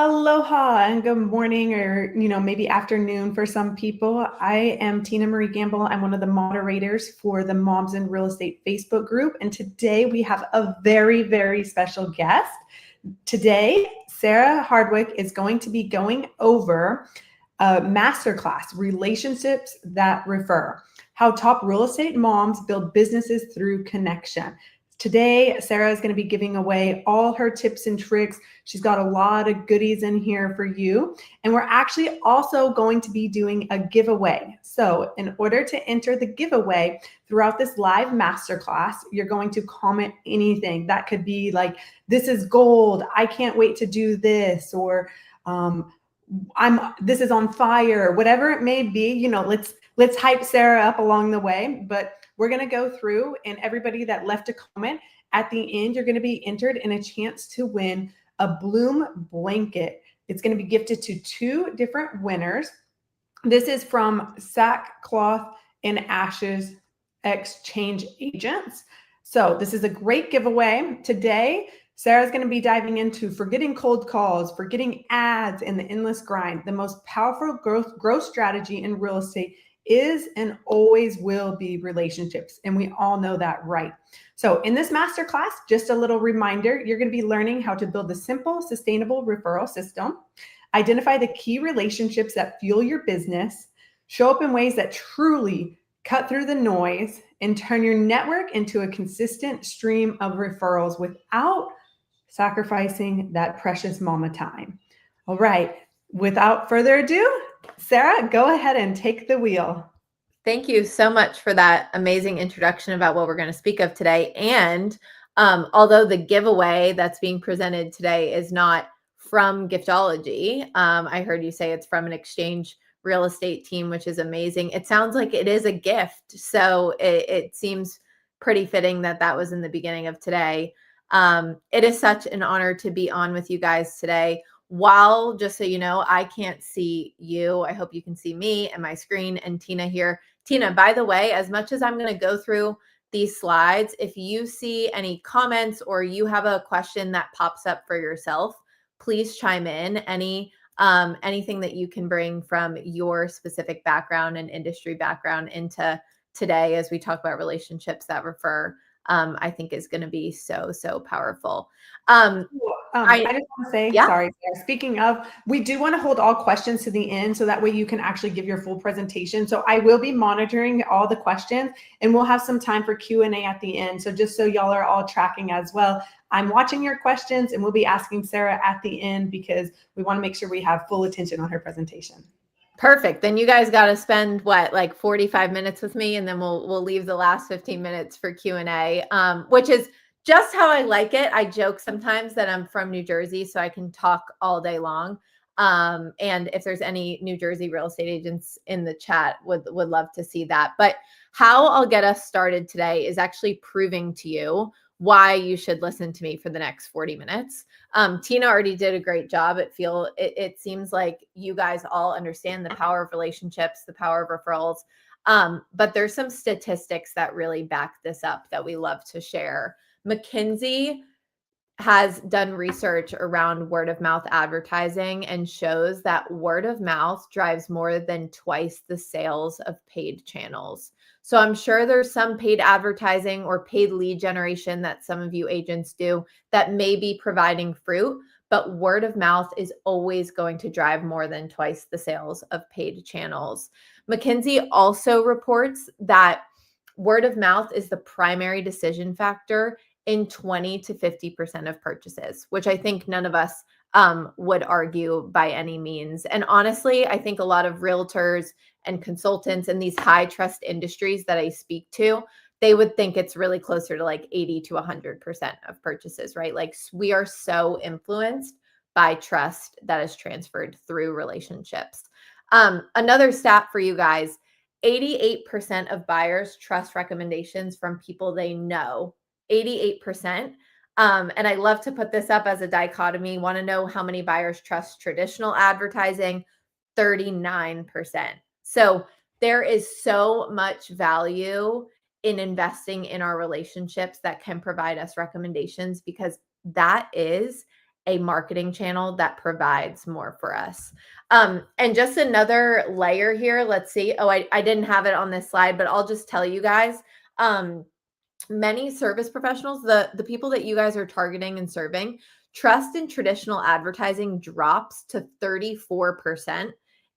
Aloha and good morning or, maybe afternoon for some people. I am Tina Marie Gamble. I'm one of the moderators for the Moms in Real Estate Facebook group. And today we have a very, very special guest. Today, Sarah Hardwick is going to be going over a masterclass, Relationships That Refer, how top real estate moms build businesses through connection. Today, Sarah is going to be giving away all her tips and tricks. She's got a lot of goodies in here for you. And we're actually also going to be doing a giveaway. So in order to enter the giveaway throughout this live masterclass, you're going to comment anything. That could be like, this is gold, I can't wait to do this, or this is on fire, whatever it may be. Let's hype Sarah up along the way. But we're going to go through, and everybody that left a comment at the end, you're going to be entered in a chance to win a Bloom blanket. It's going to be gifted to 2 different winners. This is from Sackcloth and Ashes Exchange Agents. So this is a great giveaway. Today, Sarah's going to be diving into forgetting cold calls, forgetting ads, and the endless grind. The most powerful growth strategy in real estate is and always will be relationships. And we all know that, right? So in this masterclass, just a little reminder, you're going to be learning how to build a simple, sustainable referral system, identify the key relationships that fuel your business, show up in ways that truly cut through the noise, and turn your network into a consistent stream of referrals without sacrificing that precious mama time. All right, without further ado, Sarah, go ahead and take the wheel. Thank you so much for that amazing introduction about what we're going to speak of today. And although the giveaway that's being presented today is not from Giftology, I heard you say it's from an exchange real estate team, which is amazing. It sounds like it is a gift. So it seems pretty fitting that that was in the beginning of today. It is such an honor to be on with you guys today. While, just so you know, I can't see you, I hope you can see me and my screen and Tina here. Tina, by the way, as much as I'm going to go through these slides, if you see any comments or you have a question that pops up for yourself, please chime in. Anything that you can bring from your specific background and industry background into today as we talk about relationships that refer, I think is going to be so, so powerful. I just want to say, sorry, Sarah, speaking of, we do want to hold all questions to the end so that way you can actually give your full presentation. So I will be monitoring all the questions, and we'll have some time for Q&A at the end. So just so y'all are all tracking as well, I'm watching your questions, and we'll be asking Sarah at the end because we want to make sure we have full attention on her presentation. Perfect. Then you guys got to spend like 45 minutes with me, and then we'll leave the last 15 minutes for Q&A, which is just how I like it. I joke sometimes that I'm from New Jersey, so I can talk all day long. And if there's any New Jersey real estate agents in the chat, would love to see that. But how I'll get us started today is actually proving to you why you should listen to me for the next 40 minutes. Tina already did a great job. It seems like you guys all understand the power of relationships, the power of referrals. But there's some statistics that really back this up that we love to share. McKinsey has done research around word of mouth advertising and shows that word of mouth drives more than twice the sales of paid channels. So I'm sure there's some paid advertising or paid lead generation that some of you agents do that may be providing fruit, but word of mouth is always going to drive more than twice the sales of paid channels. McKinsey also reports that word of mouth is the primary decision factor in 20 to 50% of purchases, which I think none of us would argue by any means. And honestly, I think a lot of realtors and consultants in these high trust industries that I speak to, they would think it's really closer to like 80 to 100% of purchases, right? Like we are so influenced by trust that is transferred through relationships. Another stat for you guys, 88% of buyers trust recommendations from people they know. 88%. And I love to put this up as a dichotomy. Want to know how many buyers trust traditional advertising? 39%. So there is so much value in investing in our relationships that can provide us recommendations, because that is a marketing channel that provides more for us. And just another layer here, let's see. Oh, I didn't have it on this slide, but I'll just tell you guys. Many service professionals, the people that you guys are targeting and serving, trust in traditional advertising drops to 34%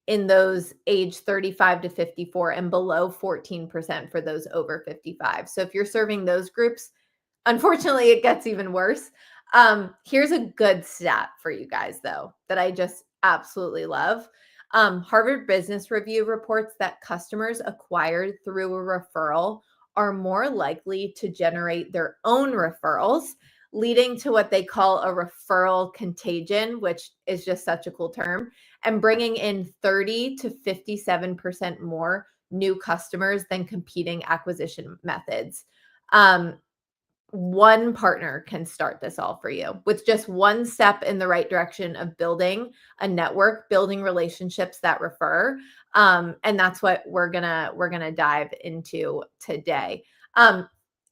in those age 35 to 54 and below 14% for those over 55. So if you're serving those groups, unfortunately, it gets even worse. Here's a good stat for you guys, though, that I just absolutely love. Harvard Business Review reports that customers acquired through a referral are more likely to generate their own referrals, leading to what they call a referral contagion, which is just such a cool term, and bringing in 30 to 57% more new customers than competing acquisition methods. One partner can start this all for you with just one step in the right direction of building a network, building relationships that refer. And that's what we're gonna dive into today.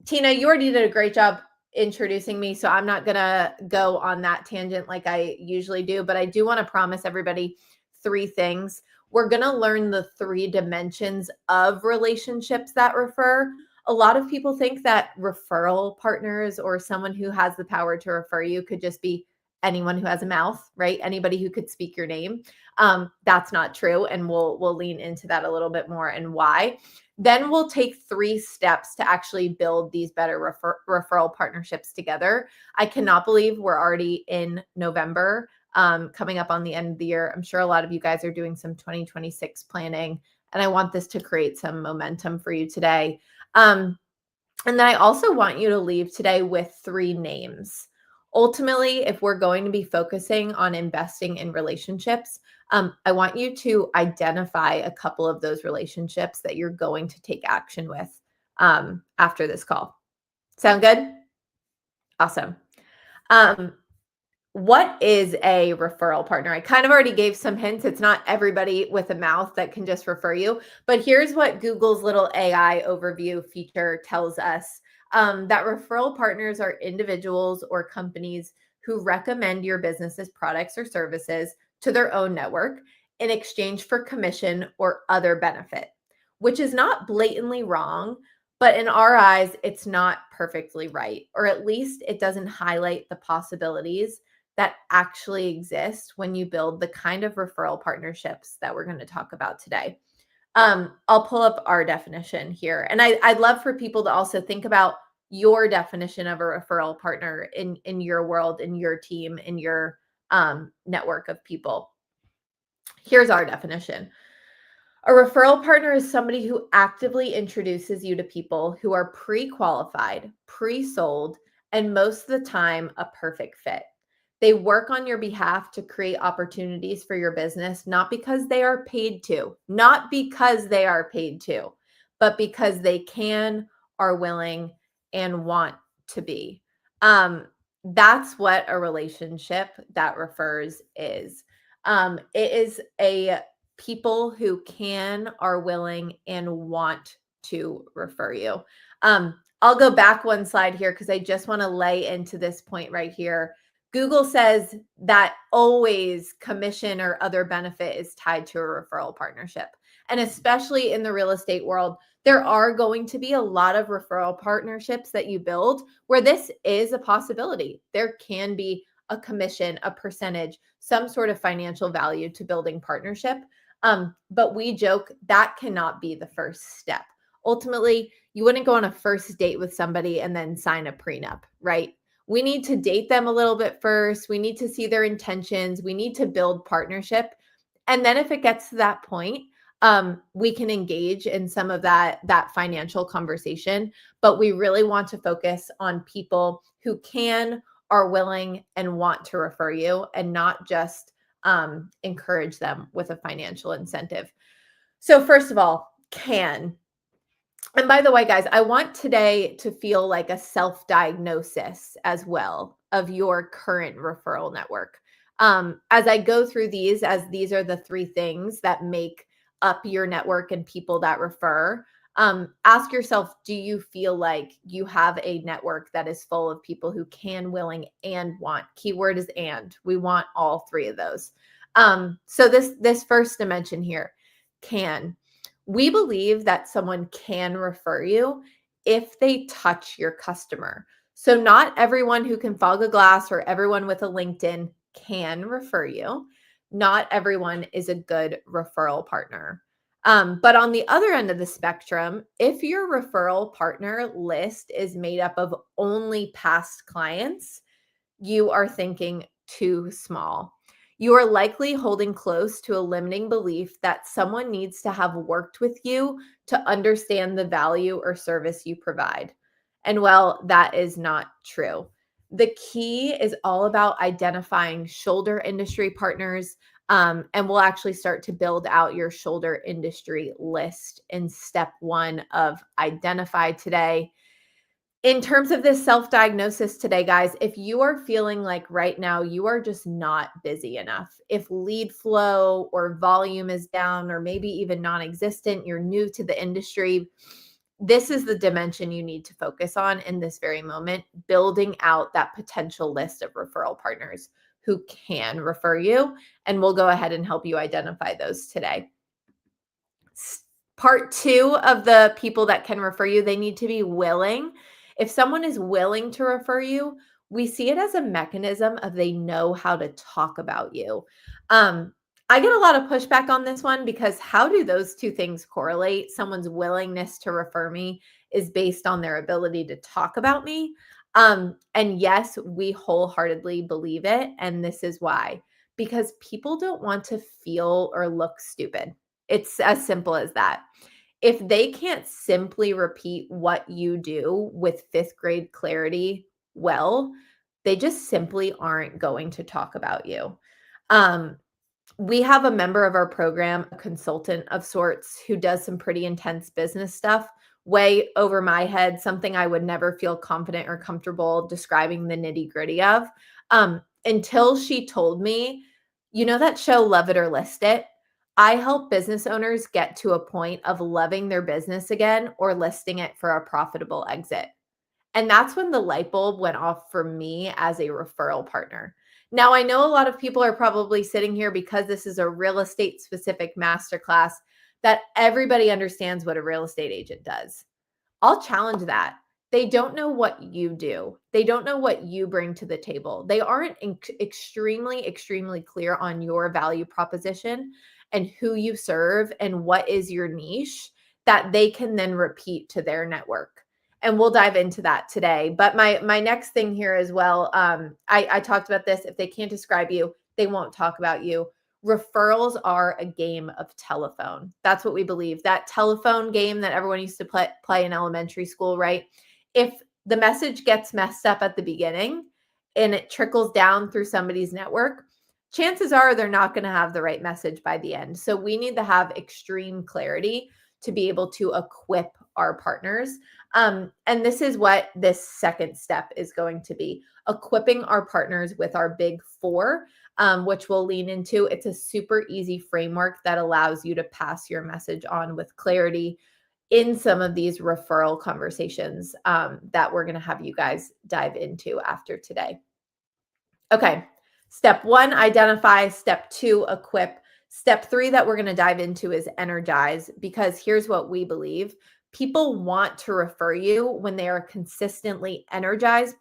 Tina, you already did a great job introducing me, so I'm not gonna go on that tangent like I usually do, but I do want to promise everybody 3 things. We're gonna learn the 3 dimensions of relationships that refer. A lot of people think that referral partners or someone who has the power to refer you could just be anyone who has a mouth, right? Anybody who could speak your name. That's not true. And we'll lean into that a little bit more and why. Then we'll take 3 steps to actually build these better referral partnerships together. I cannot believe we're already in November, coming up on the end of the year. I'm sure a lot of you guys are doing some 2026 planning, and I want this to create some momentum for you today. And then I also want you to leave today with 3 names. Ultimately, if we're going to be focusing on investing in relationships, I want you to identify a couple of those relationships that you're going to take action with after this call. Sound good? Awesome. What is a referral partner? I kind of already gave some hints. It's not everybody with a mouth that can just refer you, but here's what Google's little AI overview feature tells us. That referral partners are individuals or companies who recommend your business's products or services to their own network in exchange for commission or other benefit, which is not blatantly wrong, but in our eyes, it's not perfectly right, or at least it doesn't highlight the possibilities that actually exist when you build the kind of referral partnerships that we're going to talk about today. I'll pull up our definition here. And I'd love for people to also think about your definition of a referral partner in your world, in your team, in your network of people. Here's our definition. A referral partner is somebody who actively introduces you to people who are pre-qualified, pre-sold, and most of the time a perfect fit. They work on your behalf to create opportunities for your business, not because they are paid to, but because they can, are willing, and want to be. That's what a relationship that refers is. It is a people who can, are willing, and want to refer you. I'll go back one slide here because I just want to lay into this point right here. Google says that always commission or other benefit is tied to a referral partnership. And especially in the real estate world, there are going to be a lot of referral partnerships that you build where this is a possibility. There can be a commission, a percentage, some sort of financial value to building partnership. But we joke that cannot be the first step. Ultimately, you wouldn't go on a first date with somebody and then sign a prenup, right? We need to date them a little bit first. We need to see their intentions. We need to build partnership. And then if it gets to that point, we can engage in some of that financial conversation. But we really want to focus on people who can, are willing, and want to refer you, and not just encourage them with a financial incentive. So first of all, can. And by the way, guys, I want today to feel like a self-diagnosis as well of your current referral network. As I go through these, as these are the 3 things that make up your network and people that refer, Ask yourself, do you feel like you have a network that is full of people who can, willing, and want? Keyword is and. We want all three of those. So this first dimension here, can. We believe that someone can refer you if they touch your customer. So not everyone who can fog a glass or everyone with a LinkedIn can refer you. Not everyone is a good referral partner. But on the other end of the spectrum, if your referral partner list is made up of only past clients, you are thinking too small. You are likely holding close to a limiting belief that someone needs to have worked with you to understand the value or service you provide. And well, that is not true. The key is all about identifying shoulder industry partners, and we'll actually start to build out your shoulder industry list in step 1 of identify today. In terms of this self-diagnosis today, guys, if you are feeling like right now you are just not busy enough, if lead flow or volume is down or maybe even non-existent, you're new to the industry, this is the dimension you need to focus on in this very moment, building out that potential list of referral partners who can refer you. And we'll go ahead and help you identify those today. Part 2 of the people that can refer you, they need to be willing. If someone is willing to refer you, we see it as a mechanism of they know how to talk about you. I get a lot of pushback on this one because how do those two things correlate? Someone's willingness to refer me is based on their ability to talk about me. And yes, we wholeheartedly believe it. And this is why, because people don't want to feel or look stupid. It's as simple as that. If they can't simply repeat what you do with 5th grade clarity, well, they just simply aren't going to talk about you. We have a member of our program, a consultant of sorts, who does some pretty intense business stuff, way over my head, something I would never feel confident or comfortable describing the nitty-gritty of, until she told me, you know that show Love It or List It? I help business owners get to a point of loving their business again or listing it for a profitable exit. And that's when the light bulb went off for me as a referral partner. Now, I know a lot of people are probably sitting here because this is a real estate specific masterclass that everybody understands what a real estate agent does. I'll challenge that. They don't know what you do. They don't know what you bring to the table. They aren't extremely clear on your value proposition and who you serve and what is your niche that they can then repeat to their network. And we'll dive into that today. But my next thing here as well, I talked about this. If they can't describe you, they won't talk about you. Referrals are a game of telephone. That's what we believe. That telephone game that everyone used to play in elementary school, right? If the message gets messed up at the beginning and it trickles down through somebody's network, chances are they're not going to have the right message by the end. So we need to have extreme clarity to be able to equip our partners. And this is what this second step is going to be, equipping our partners with our big 4, which we'll lean into. It's a super easy framework that allows you to pass your message on with clarity in some of these referral conversations that we're going to have you guys dive into after today. Okay. Step 1, identify. Step 2, equip. Step 3 that we're going to dive into is energize, because here's what we believe. People want to refer you when they are consistently energized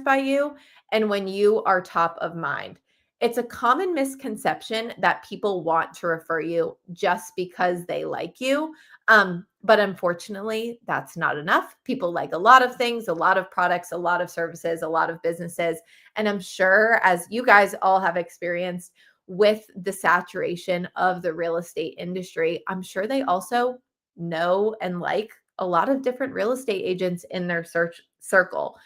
by you and when you are top of mind. It's a common misconception that people want to refer you just because they like you. But unfortunately, that's not enough. People like a lot of things, a lot of products, a lot of services, a lot of businesses. And I'm sure, as you guys all have experienced with the saturation of the real estate industry, I'm sure they also know and like a lot of different real estate agents in their search circle.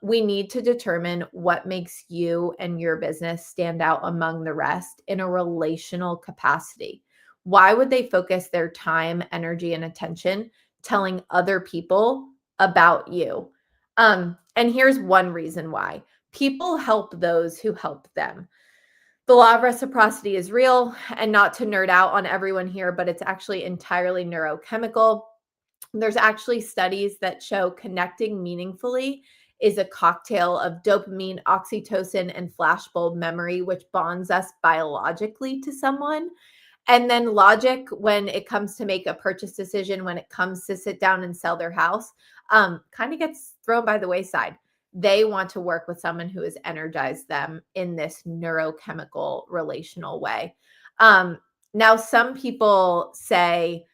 We need to determine what makes you and your business stand out among the rest in a relational capacity. Why would they focus their time, energy, and attention telling other people about you? And here's one reason why. People help those who help them. The law of reciprocity is real, and not to nerd out on everyone here, but it's actually entirely neurochemical. There's actually studies that show connecting meaningfully is a cocktail of dopamine, oxytocin, and flashbulb memory, which bonds us biologically to someone. And then logic, when it comes to make a purchase decision, when it comes to sit down and sell their house, kind of gets thrown by the wayside. They want to work with someone who has energized them in this neurochemical relational way. Now, some people say,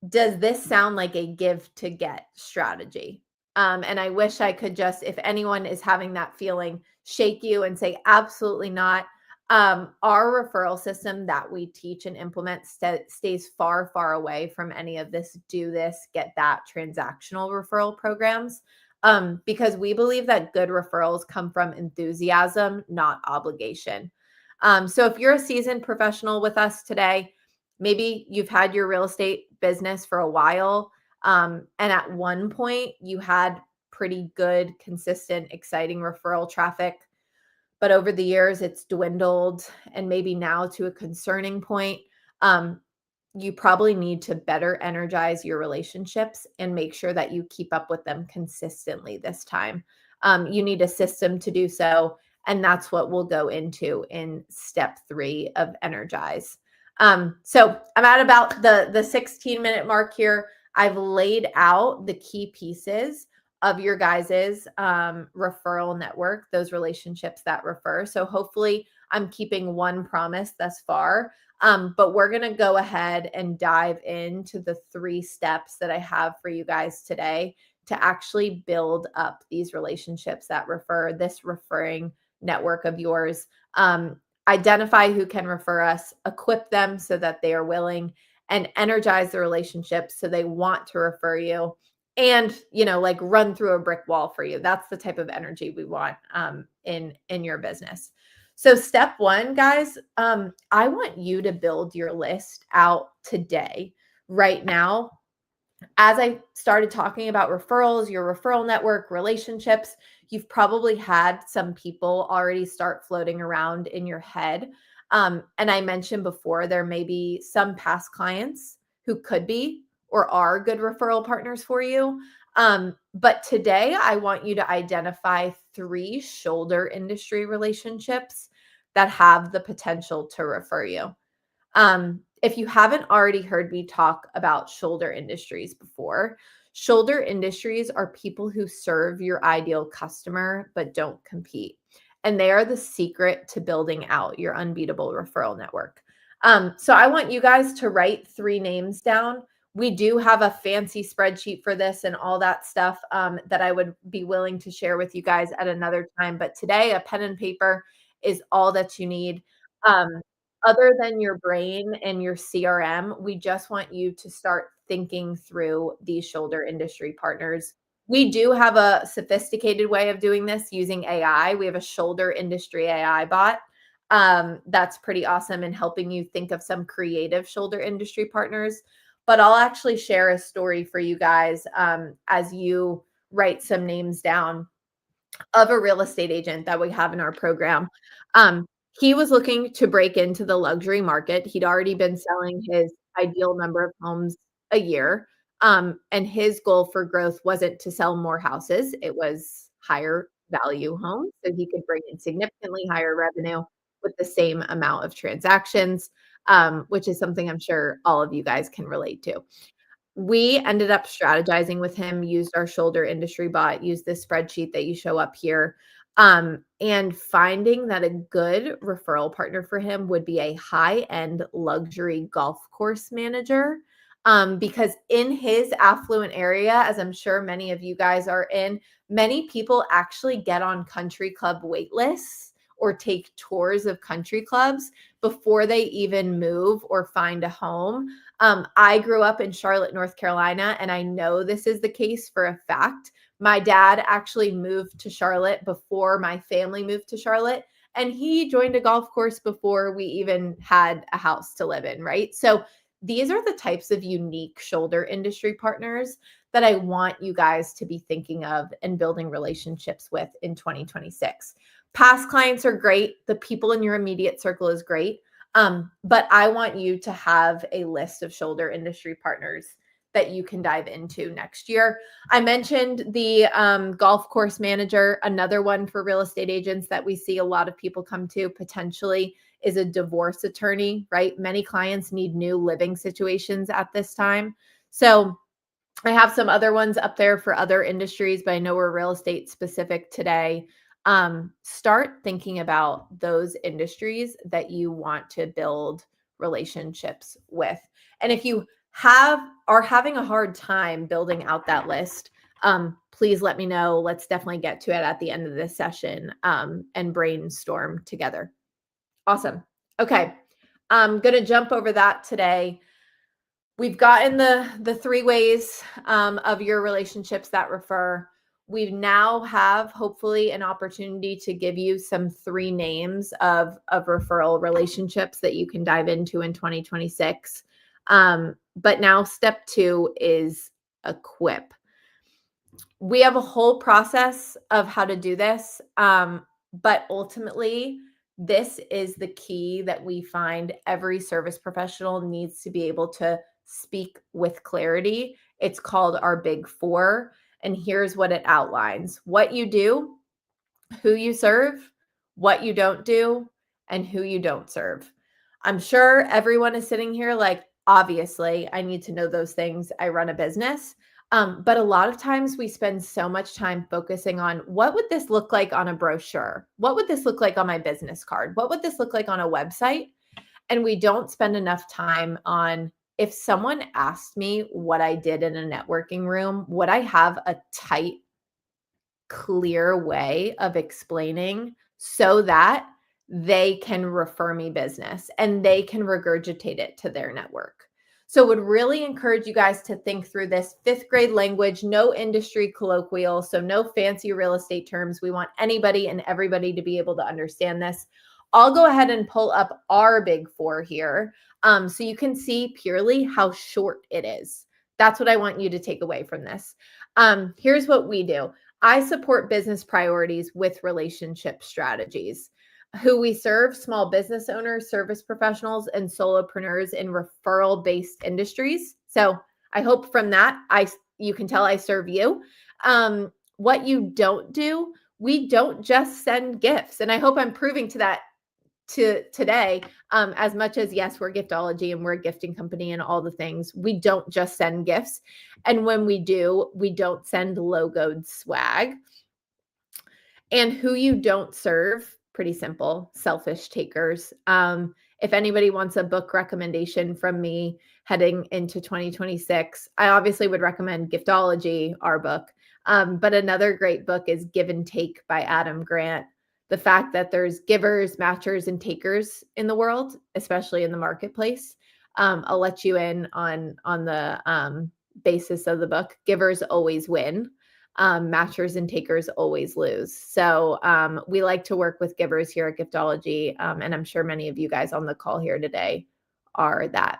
does this sound like a give to get strategy? And I wish I could just, if anyone is having that feeling, shake you and say, absolutely not. Our referral system that we teach and implement stays far, far away from any of this do this, get that transactional referral programs, because we believe that good referrals come from enthusiasm, not obligation. So if you're a seasoned professional with us today, maybe you've had your real estate business for a while, and at one point you had pretty good, consistent, exciting referral traffic, but over the years it's dwindled and maybe now to a concerning point. You probably need to better energize your relationships and make sure that you keep up with them consistently this time. You need a system to do so, and that's what we'll go into in step 3 of Energize. So I'm at about the 16-minute mark here. I've laid out the key pieces of your guys's referral network, those relationships that refer. So hopefully I'm keeping one promise thus far. But we're going to go ahead and dive into the 3 steps that I have for you guys today to actually build up these relationships that refer, this referring network of yours. Identify who can refer us, equip them so that they are willing, and energize the relationships so they want to refer you, and like run through a brick wall for you. That's the type of energy we want in your business. So step 1, guys, I want you to build your list out today, right now. As I started talking about referrals, your referral network, relationships, you've probably had some people already start floating around in your head. And I mentioned before, there may be some past clients who could be or are good referral partners for you. But today I want you to identify 3 shoulder industry relationships that have the potential to refer you. If you haven't already heard me talk about shoulder industries before, shoulder industries are people who serve your ideal customer but don't compete. And they are the secret to building out your unbeatable referral network. So I want you guys to write 3 names down. We do have a fancy spreadsheet for this and all that stuff that I would be willing to share with you guys at another time. But today, a pen and paper is all that you need. Other than your brain and your CRM, we just want you to start thinking through these shoulder industry partners. We do have a sophisticated way of doing this using AI. We have a shoulder industry AI bot that's pretty awesome in helping you think of some creative shoulder industry partners. But I'll actually share a story for you guys as you write some names down of a real estate agent that we have in our program. He was looking to break into the luxury market. He'd already been selling his ideal number of homes a year. And his goal for growth wasn't to sell more houses. It was higher value homes so he could bring in significantly higher revenue with the same amount of transactions, which is something I'm sure all of you guys can relate to. We ended up strategizing with him, used our shoulder industry bot, used this spreadsheet that you show up here, and finding that a good referral partner for him would be a high-end luxury golf course manager. Because in his affluent area, as I'm sure many of you guys are in, many people actually get on country club wait lists or take tours of country clubs before they even move or find a home. I grew up in Charlotte, North Carolina, and I know this is the case for a fact. My dad actually moved to Charlotte before my family moved to Charlotte, and he joined a golf course before we even had a house to live in, right? So these are the types of unique shoulder industry partners that I want you guys to be thinking of and building relationships with in 2026. Past clients are great. The people in your immediate circle is great. But I want you to have a list of shoulder industry partners that you can dive into next year. I mentioned the golf course manager. Another one for real estate agents that we see a lot of people come to potentially is a divorce attorney, right? Many clients need new living situations at this time. So I have some other ones up there for other industries, but I know we're real estate specific today. Start thinking about those industries that you want to build relationships with. And if you are having a hard time building out that list, please let me know. Let's definitely get to it at the end of this session and brainstorm together. Awesome. Okay. I'm going to jump over that today. We've gotten the 3 ways of your relationships that refer. We now have hopefully an opportunity to give you some 3 names of referral relationships that you can dive into in 2026. But now step 2 is equip. We have a whole process of how to do this. But ultimately, this is the key that we find every service professional needs to be able to speak with clarity. It's called our Big 4. And here's what it outlines: what you do, who you serve, what you don't do, and who you don't serve. I'm sure everyone is sitting here like, obviously, I need to know those things. I run a business. But a lot of times we spend so much time focusing on what would this look like on a brochure? What would this look like on my business card? What would this look like on a website? And we don't spend enough time on, if someone asked me what I did in a networking room, would I have a tight, clear way of explaining so that they can refer me business and they can regurgitate it to their network? So would really encourage you guys to think through this. 5th grade language, no industry colloquial, so no fancy real estate terms. We want anybody and everybody to be able to understand this. I'll go ahead and pull up our Big 4 here so you can see purely how short it is. That's what I want you to take away from this. Here's what we do. I support business priorities with relationship strategies. Who we serve: small business owners, service professionals, and solopreneurs in referral-based industries. So I hope from that, you can tell I serve you. What you don't do: we don't just send gifts. And I hope I'm proving to that today, as much as, yes, we're Giftology and we're a gifting company and all the things. We don't just send gifts. And when we do, we don't send logoed swag. And who you don't serve: pretty simple, selfish takers. If anybody wants a book recommendation from me heading into 2026, I obviously would recommend Giftology, our book. But another great book is Give and Take by Adam Grant. The fact that there's givers, matchers, and takers in the world, especially in the marketplace. I'll let you in on the basis of the book. Givers always win. Matchers and takers always lose. So we like to work with givers here at Giftology. And I'm sure many of you guys on the call here today are that.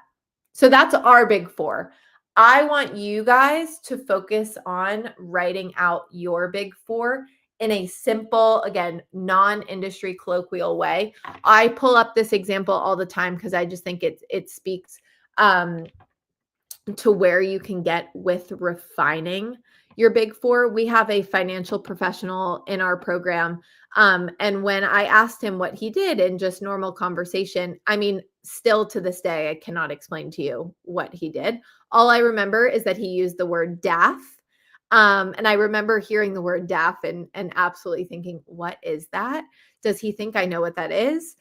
So that's our Big 4. I want you guys to focus on writing out your Big 4 in a simple, again, non-industry colloquial way. I pull up this example all the time because I just think it speaks to where you can get with refining your Big 4. We have a financial professional in our program. And when I asked him what he did in just normal conversation, I mean, still to this day, I cannot explain to you what he did. All I remember is that he used the word DAF. And I remember hearing the word DAF and absolutely thinking, what is that? Does he think I know what that is?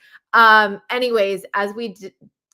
Anyways, as we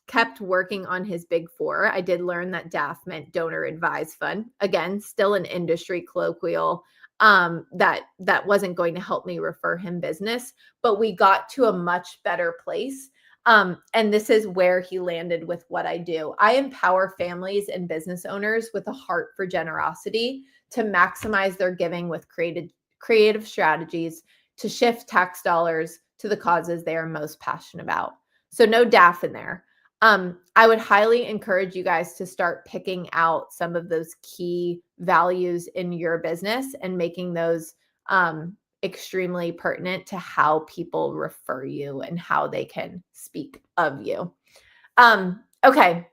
kept working on his Big 4, I did learn that DAF meant donor advised fund. Again, still an industry colloquial that wasn't going to help me refer him business, but we got to a much better place. And this is where he landed with what I do. I empower families and business owners with a heart for generosity to maximize their giving with creative strategies to shift tax dollars to the causes they are most passionate about. So no DAF in there. I would highly encourage you guys to start picking out some of those key values in your business and making those extremely pertinent to how people refer you and how they can speak of you. Okay.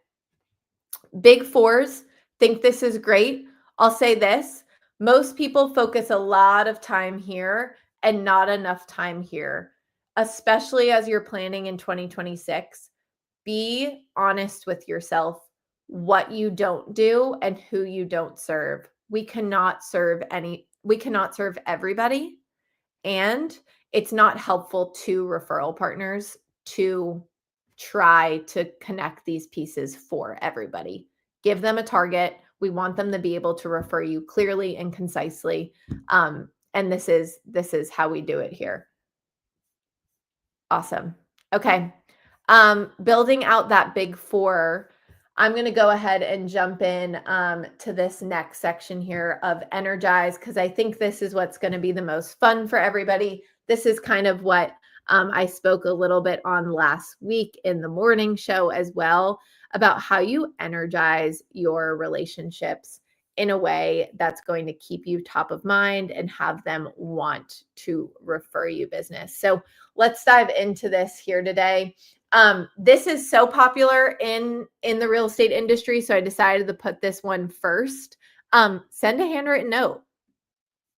Big fours think this is great. I'll say this. Most people focus a lot of time here and not enough time here, especially as you're planning in 2026. Be honest with yourself, what you don't do and who you don't serve. We cannot serve everybody. And it's not helpful to referral partners to try to connect these pieces for everybody. Give them a target. We want them to be able to refer you clearly and concisely. And this is how we do it here. Awesome. Okay. Building out that big four, I'm going to go ahead and jump in to this next section here of energize, because I think this is what's going to be the most fun for everybody. This is kind of what I spoke a little bit on last week in the morning show as well, about how you energize your relationships in a way that's going to keep you top of mind and have them want to refer you business. So let's dive into this here today. This is so popular in the real estate industry, so I decided to put this one first. Send a handwritten note,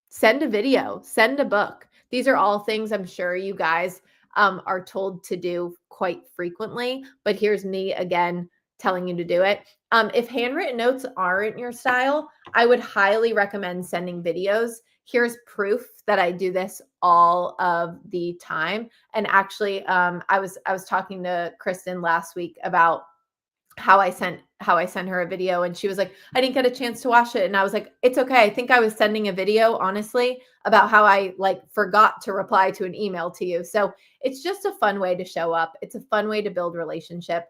send a video, send a book. These are all things I'm sure you guys are told to do quite frequently, but here's me again telling you to do it. If handwritten notes aren't your style, I would highly recommend sending videos. Here's proof that I do this all of the time. And actually, I was talking to Kristen last week about how I sent her a video, and she was like, I didn't get a chance to watch it. And I was like, it's okay. I think I was sending a video, honestly, about how I forgot to reply to an email to you. So it's just a fun way to show up. It's a fun way to build relationship.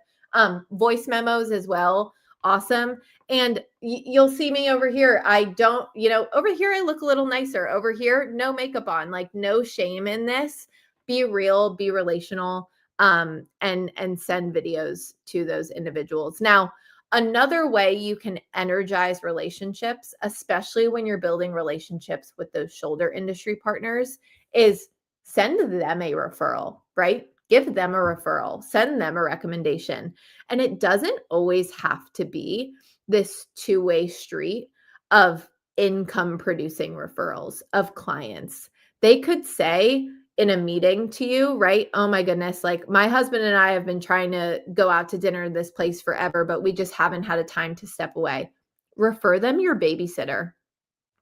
Voice memos as well. Awesome. And you'll see me over here. I don't, over here, I look a little nicer. Over here, no makeup on, no shame in this. Be real, be relational, and send videos to those individuals. Now, another way you can energize relationships, especially when you're building relationships with those shoulder industry partners, is send them a referral, right? Give them a referral, send them a recommendation. And it doesn't always have to be this two-way street of income producing referrals of clients. They could say in a meeting to you, right? Oh my goodness, my husband and I have been trying to go out to dinner in this place forever, but we just haven't had a time to step away. Refer them your babysitter,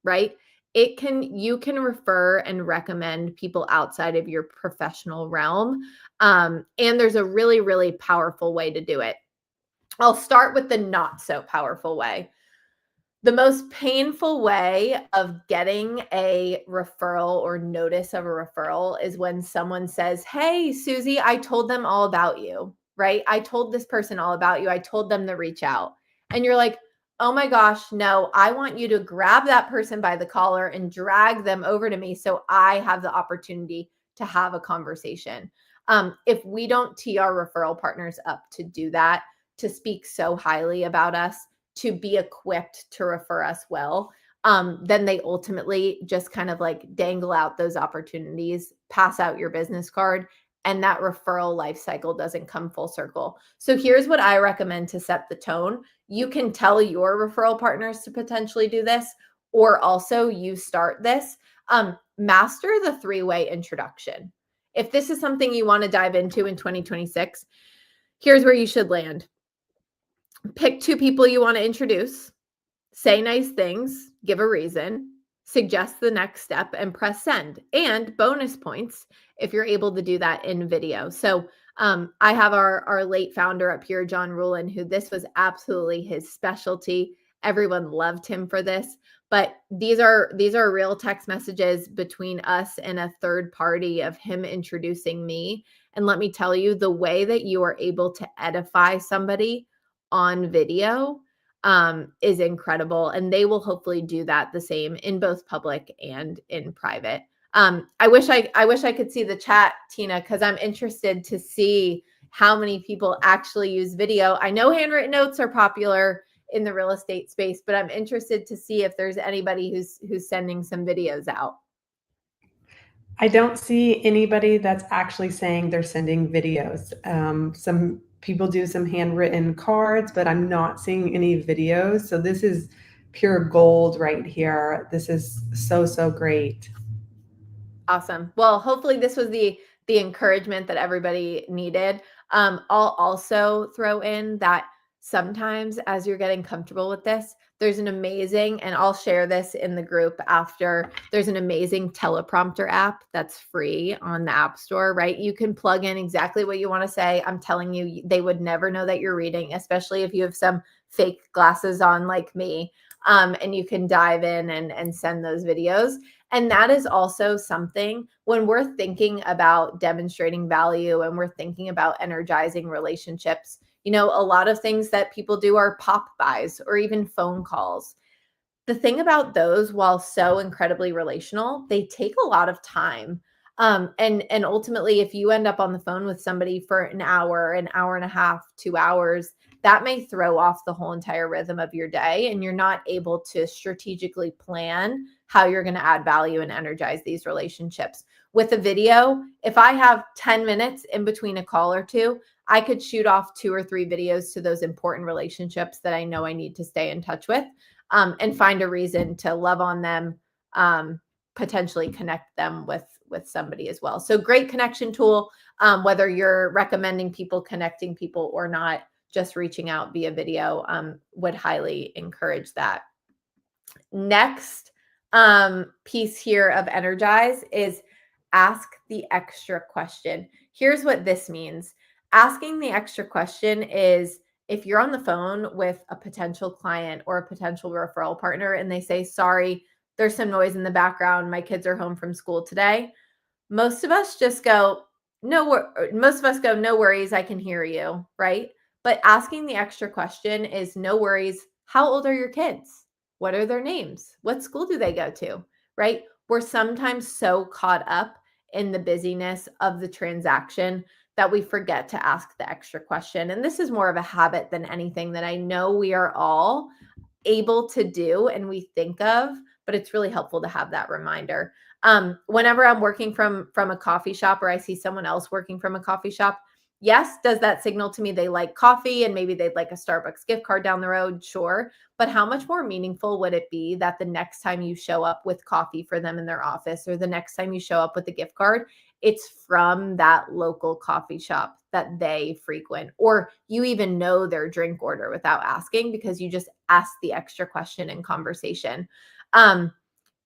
right? You can refer and recommend people outside of your professional realm. And there's a really, really powerful way to do it. I'll start with the not so powerful way. The most painful way of getting a referral or notice of a referral is when someone says, hey, Susie, I told them all about you, right? I told this person all about you. I told them to reach out. And you're like, oh my gosh, no, I want you to grab that person by the collar and drag them over to me so I have the opportunity to have a conversation. If we don't tee our referral partners up to do that, to speak so highly about us, to be equipped to refer us well, then they ultimately just kind of dangle out those opportunities, pass out your business card, and that referral life cycle doesn't come full circle. So here's what I recommend to set the tone. You can tell your referral partners to potentially do this, or also you start this. Master the three-way introduction. If this is something you want to dive into in 2026, here's where you should land. Pick two people you want to introduce, say nice things, give a reason, suggest the next step, and press send. And bonus points if you're able to do that in video. So I have our late founder up here, John Rulin, who this was absolutely his specialty. Everyone loved him for this. But these are real text messages between us and a third party of him introducing me. And let me tell you, the way that you are able to edify somebody on video is incredible. And they will hopefully do that the same in both public and in private. I wish I could see the chat, Tina, because I'm interested to see how many people actually use video. I know handwritten notes are popular in the real estate space, but I'm interested to see if there's anybody who's sending some videos out. I don't see anybody that's actually saying they're sending videos. Some people do some handwritten cards, but I'm not seeing any videos. So this is pure gold right here. This is so, so great. Awesome. Well, hopefully this was the encouragement that everybody needed. I'll also throw in that sometimes as you're getting comfortable with this, there's an amazing, and I'll share this in the group after, there's an amazing teleprompter app that's free on the App Store, right? You can plug in exactly what you want to say. I'm telling you, they would never know that you're reading, especially if you have some fake glasses on like me. And you can dive in and send those videos. And that is also something when we're thinking about demonstrating value and we're thinking about energizing relationships. You know, a lot of things that people do are pop buys or even phone calls. The thing about those, while so incredibly relational, they take a lot of time. And ultimately, if you end up on the phone with somebody for an hour and a half, 2 hours, that may throw off the whole entire rhythm of your day, and you're not able to strategically plan how you're going to add value and energize these relationships. With a video, if I have 10 minutes in between a call or two, I could shoot off 2 or 3 videos to those important relationships that I know I need to stay in touch with, and find a reason to love on them, potentially connect them with somebody as well. So great connection tool, whether you're recommending people, connecting people or not, just reaching out via video, would highly encourage that. Next piece here of Energize is ask the extra question. Here's what this means. Asking the extra question is if you're on the phone with a potential client or a potential referral partner and they say, sorry, there's some noise in the background, my kids are home from school today. Most of us just go, no worries, I can hear you, right? But asking the extra question is no worries, how old are your kids? What are their names? What school do they go to, right? We're sometimes so caught up in the busyness of the transaction that we forget to ask the extra question. And this is more of a habit than anything that I know we are all able to do and we think of, but it's really helpful to have that reminder. Whenever I'm working from a coffee shop or I see someone else working from a coffee shop, yes, does that signal to me they like coffee and maybe they'd like a Starbucks gift card down the road? Sure. But how much more meaningful would it be that the next time you show up with coffee for them in their office or the next time you show up with a gift card, it's from that local coffee shop that they frequent, or you even know their drink order without asking because you just asked the extra question in conversation.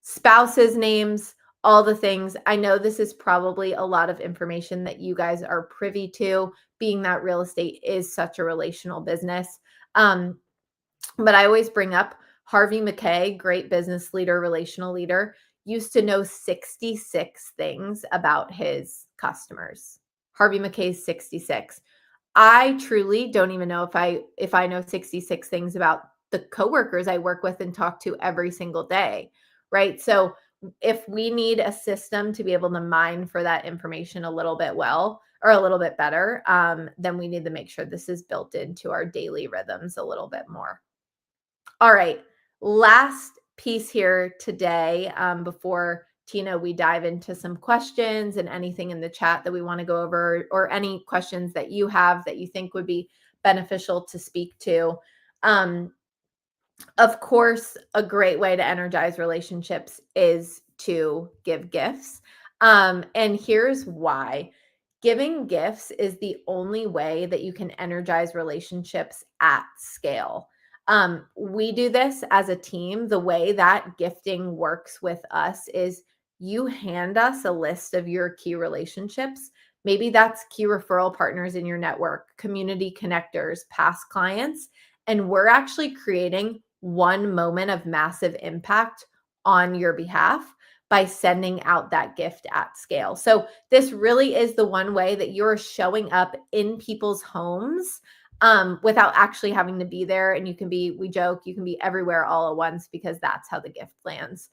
Spouses' names, all the things. I know this is probably a lot of information that you guys are privy to, being that real estate is such a relational business. But I always bring up Harvey Mackay, great business leader, relational leader, used to know 66 things about his customers. Harvey Mackay's 66. I truly don't even know if I know 66 things about the coworkers I work with and talk to every single day, right? So if we need a system to be able to mine for that information a little bit well or a little bit better, then we need to make sure this is built into our daily rhythms a little bit more. All right, last piece here today, before Tina, we dive into some questions and anything in the chat that we want to go over, or any questions that you have that you think would be beneficial to speak to. Of course, a great way to energize relationships is to give gifts. And here's why. Giving gifts is the only way that you can energize relationships at scale. We do this as a team. The way that gifting works with us is you hand us a list of your key relationships. Maybe that's key referral partners in your network, community connectors, past clients, and we're actually creating one moment of massive impact on your behalf by sending out that gift at scale. So this really is the one way that you're showing up in people's homes, without actually having to be there. And you can be, we joke, you can be everywhere all at once because that's how the gift lands.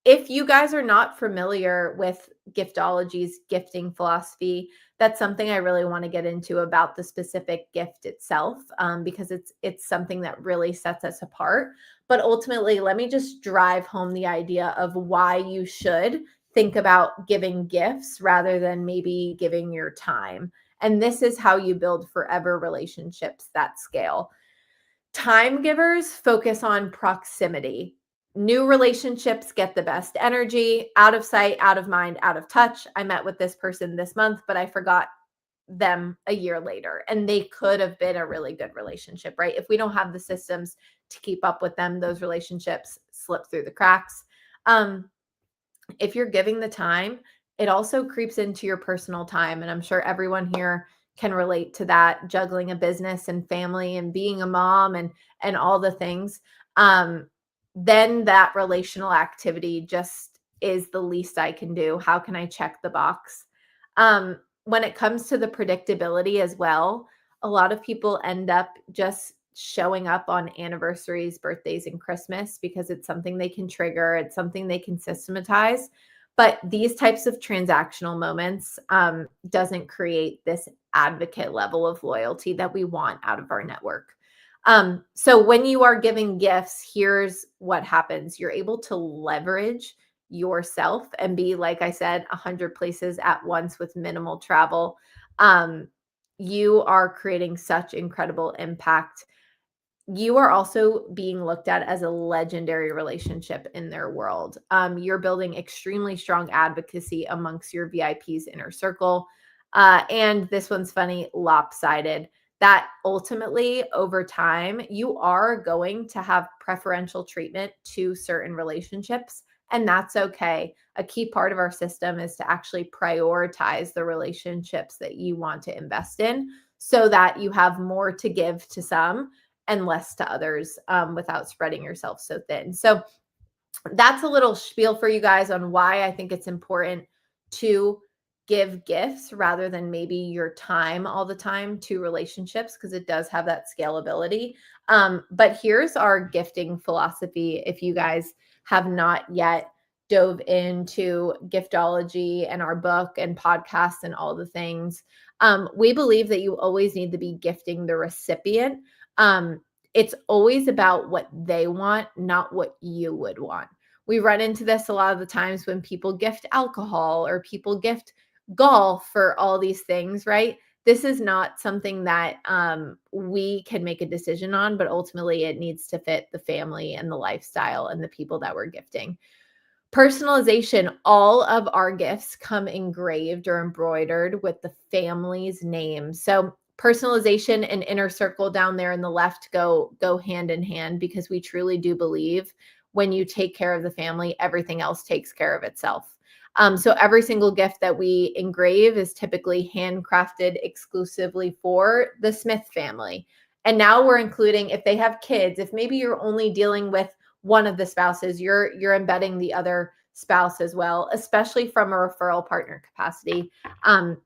If you guys are not familiar with Giftology's gifting philosophy. That's something I really want to get into about the specific gift itself, because it's something that really sets us apart. But ultimately, let me just drive home the idea of why you should think about giving gifts rather than maybe giving your time. And this is how you build forever relationships that scale. Time givers focus on proximity. New relationships get the best energy, out of sight, out of mind, out of touch. I met with this person this month, but I forgot them a year later, and they could have been a really good relationship, right? If we don't have the systems to keep up with them, those relationships slip through the cracks. If you're giving the time, it also creeps into your personal time. And I'm sure everyone here can relate to that, juggling a business and family and being a mom and all the things. Then that relational activity just is the least I can do. How can I check the box? When it comes to the predictability as well, a lot of people end up just showing up on anniversaries, birthdays, and Christmas because it's something they can trigger. It's something they can systematize. But these types of transactional moments doesn't create this advocate level of loyalty that we want out of our network. So when you are giving gifts, here's what happens. You're able to leverage yourself and be, like I said, 100 places at once with minimal travel. You are creating such incredible impact. You are also being looked at as a legendary relationship in their world. You're building extremely strong advocacy amongst your VIP's inner circle. And this one's funny, lopsided. That ultimately, over time, you are going to have preferential treatment to certain relationships, and that's okay. A key part of our system is to actually prioritize the relationships that you want to invest in so that you have more to give to some and less to others, without spreading yourself so thin. So that's a little spiel for you guys on why I think it's important to give gifts rather than maybe your time all the time to relationships, because it does have that scalability. But here's our gifting philosophy. If you guys have not yet dove into giftology and our book and podcasts and all the things, we believe that you always need to be gifting the recipient. It's always about what they want, not what you would want. We run into this a lot of the times when people gift alcohol or people gift golf or all these things, right? This is not something that we can make a decision on, but ultimately it needs to fit the family and the lifestyle and the people that we're gifting. Personalization, all of our gifts come engraved or embroidered with the family's name. So personalization and inner circle down there in the left go hand in hand, because we truly do believe when you take care of the family, everything else takes care of itself. So every single gift that we engrave is typically handcrafted exclusively for the Smith family. And now we're including, if they have kids, if maybe you're only dealing with one of the spouses, you're embedding the other spouse as well, especially from a referral partner capacity.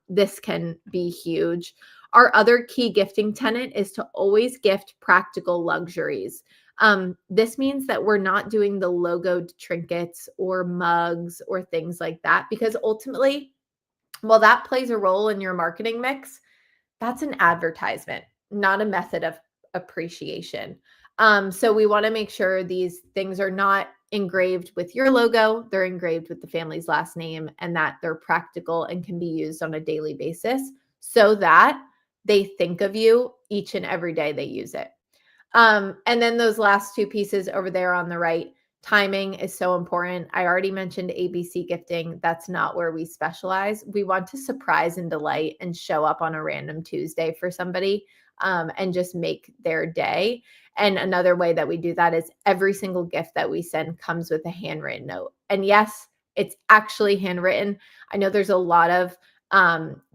This can be huge. Our other key gifting tenet is to always gift practical luxuries. This means that we're not doing the logoed trinkets or mugs or things like that, because ultimately, while that plays a role in your marketing mix, that's an advertisement, not a method of appreciation. So we want to make sure these things are not engraved with your logo, they're engraved with the family's last name, and that they're practical and can be used on a daily basis so that they think of you each and every day they use it. And then those last two pieces over there on the right, timing is so important. I already mentioned ABC gifting. That's not where we specialize. We want to surprise and delight and show up on a random Tuesday for somebody, and just make their day. And another way that we do that is every single gift that we send comes with a handwritten note. And yes, it's actually handwritten. I know there's a lot of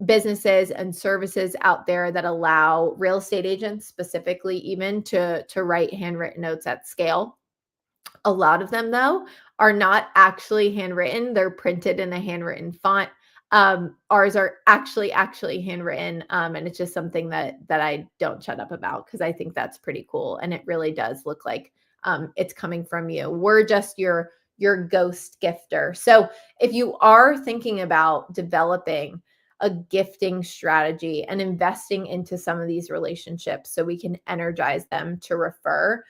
businesses and services out there that allow real estate agents specifically even to write handwritten notes at scale. A lot of them, though, are not actually handwritten. They're printed in a handwritten font. Ours are actually handwritten. And it's just something that I don't shut up about, because I think that's pretty cool. And it really does look like it's coming from you. We're just your your ghost gifter. So if you are thinking about developing a gifting strategy and investing into some of these relationships so we can energize them to refer,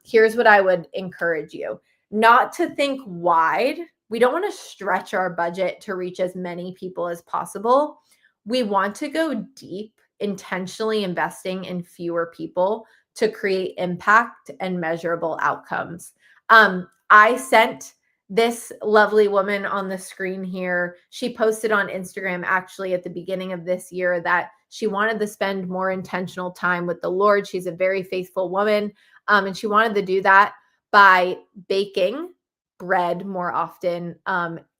here's what I would encourage you. Not to think wide. We don't want to stretch our budget to reach as many people as possible. We want to go deep, intentionally investing in fewer people to create impact and measurable outcomes. I sent this lovely woman on the screen here. She posted on Instagram actually at the beginning of this year that she wanted to spend more intentional time with the Lord. She's a very faithful woman. And she wanted to do that by baking bread more often,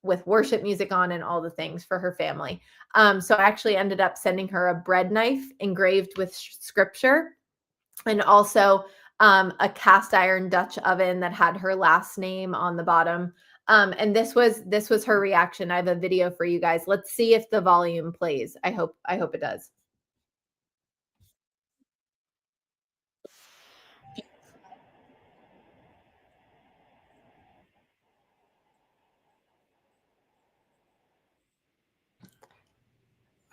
with worship music on and all the things for her family. So I actually ended up sending her a bread knife engraved with scripture, and also a cast iron Dutch oven that had her last name on the bottom. And this was her reaction. I have a video for you guys. Let's see if the volume plays. I hope it does.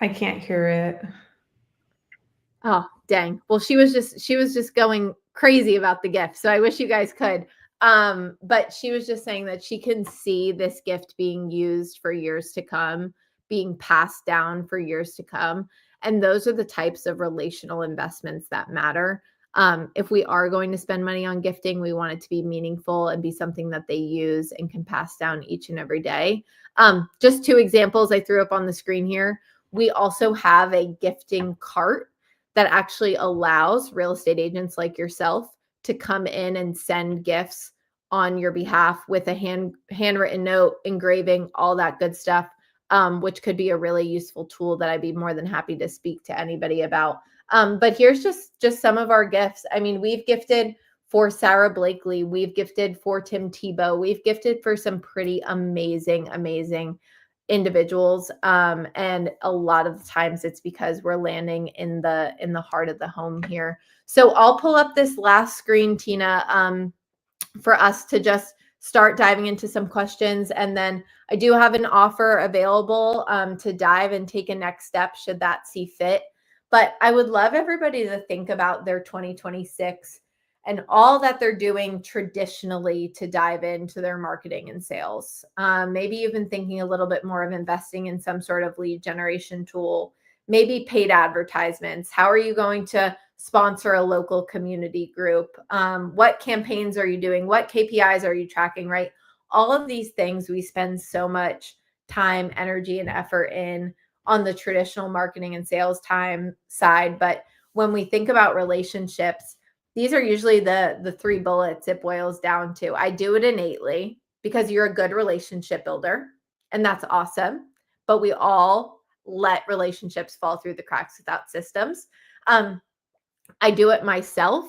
I can't hear it. Oh, dang. Well, she was just going crazy about the gift. So I wish you guys could. But she was just saying that she can see this gift being used for years to come, being passed down for years to come. And those are the types of relational investments that matter. If we are going to spend money on gifting, we want it to be meaningful and be something that they use and can pass down each and every day. Just 2 examples I threw up on the screen here. We also have a gifting cart that actually allows real estate agents like yourself to come in and send gifts on your behalf with a handwritten note, engraving, all that good stuff, which could be a really useful tool that I'd be more than happy to speak to anybody about. But here's just some of our gifts. I mean, we've gifted for Sarah Blakely. We've gifted for Tim Tebow. We've gifted for some pretty amazing individuals. And a lot of the times it's because we're landing in the heart of the home here. So I'll pull up this last screen, Tina, for us to just start diving into some questions. And then I do have an offer available to dive and take a next step should that see fit. But I would love everybody to think about their 2026 and all that they're doing traditionally to dive into their marketing and sales. Maybe you've been thinking a little bit more of investing in some sort of lead generation tool, maybe paid advertisements. How are you going to sponsor a local community group? What campaigns are you doing? What KPIs are you tracking, right? All of these things we spend so much time, energy, and effort in on the traditional marketing and sales time side. But when we think about relationships, these are usually the 3 bullets it boils down to. I do it innately because you're a good relationship builder, and that's awesome. But we all let relationships fall through the cracks without systems. I do it myself.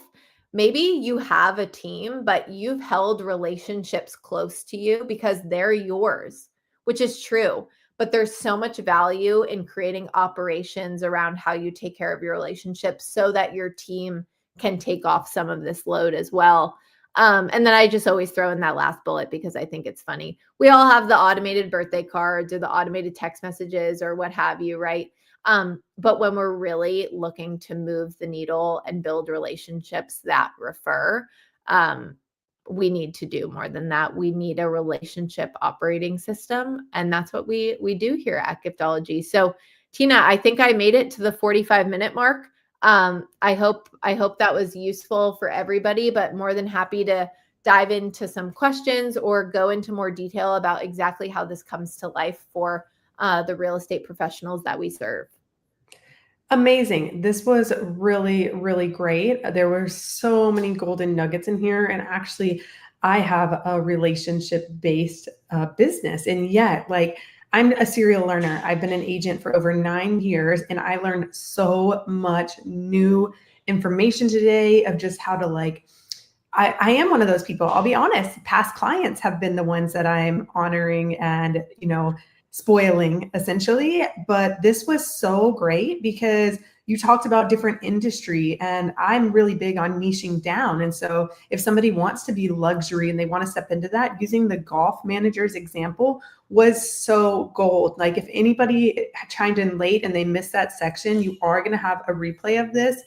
Maybe you have a team, but you've held relationships close to you because they're yours, which is true. But there's so much value in creating operations around how you take care of your relationships so that your team can take off some of this load as well. And then I just always throw in that last bullet because I think it's funny. We all have the automated birthday cards or the automated text messages or what have you, right? But when we're really looking to move the needle and build relationships that refer, we need to do more than that. We need a relationship operating system. And that's what we do here at Giftology. So Tina, I think I made it to the 45-minute mark. I hope that was useful for everybody, but more than happy to dive into some questions or go into more detail about exactly how this comes to life for the real estate professionals that we serve. Amazing. This was really, really great. There were so many golden nuggets in here. And actually, I have a relationship-based business. And yet, like, I'm a serial learner. I've been an agent for over 9 years, and I learned so much new information today of just how to, like, I am one of those people. I'll be honest. Past clients have been the ones that I'm honoring and, spoiling essentially. But this was so great because you talked about different industry, and I'm really big on niching down. And so if somebody wants to be luxury and they want to step into that, using the golf manager's example was so gold. Like if anybody chimed in late and they missed that section, you are going to have a replay of this,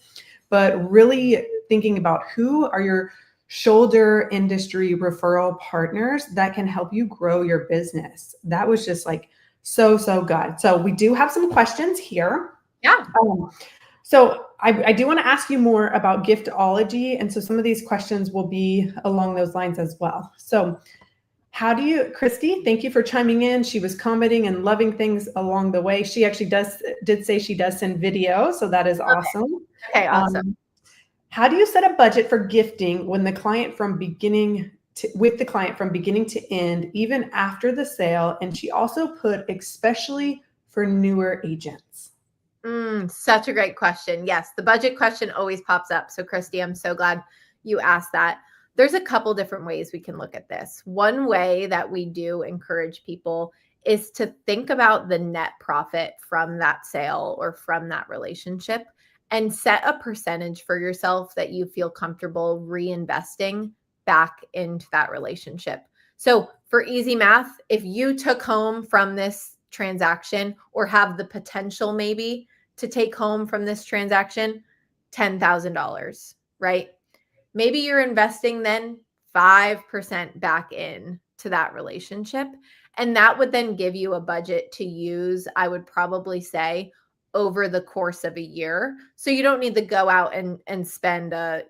but really thinking about who are your shoulder industry referral partners that can help you grow your business. That was just like so good. So we do have some questions here. Yeah. So I do want to ask you more about giftology. And so some of these questions will be along those lines as well. So how do you, Christy, thank you for chiming in. She was commenting and loving things along the way. She actually did say she does send video. So that is awesome. Okay, awesome. How do you set a budget for gifting when with the client from beginning to end, even after the sale? And she also put, especially for newer agents. Such a great question. Yes, the budget question always pops up. So Christy, I'm so glad you asked that. There's a couple different ways we can look at this. One way that we do encourage people is to think about the net profit from that sale or from that relationship and set a percentage for yourself that you feel comfortable reinvesting back into that relationship. So for easy math, if you took home from this transaction or have the potential maybe to take home from this transaction $10,000, right? Maybe you're investing then 5% back in to that relationship. And that would then give you a budget to use, I would probably say, over the course of a year. So you don't need to go out and spend a,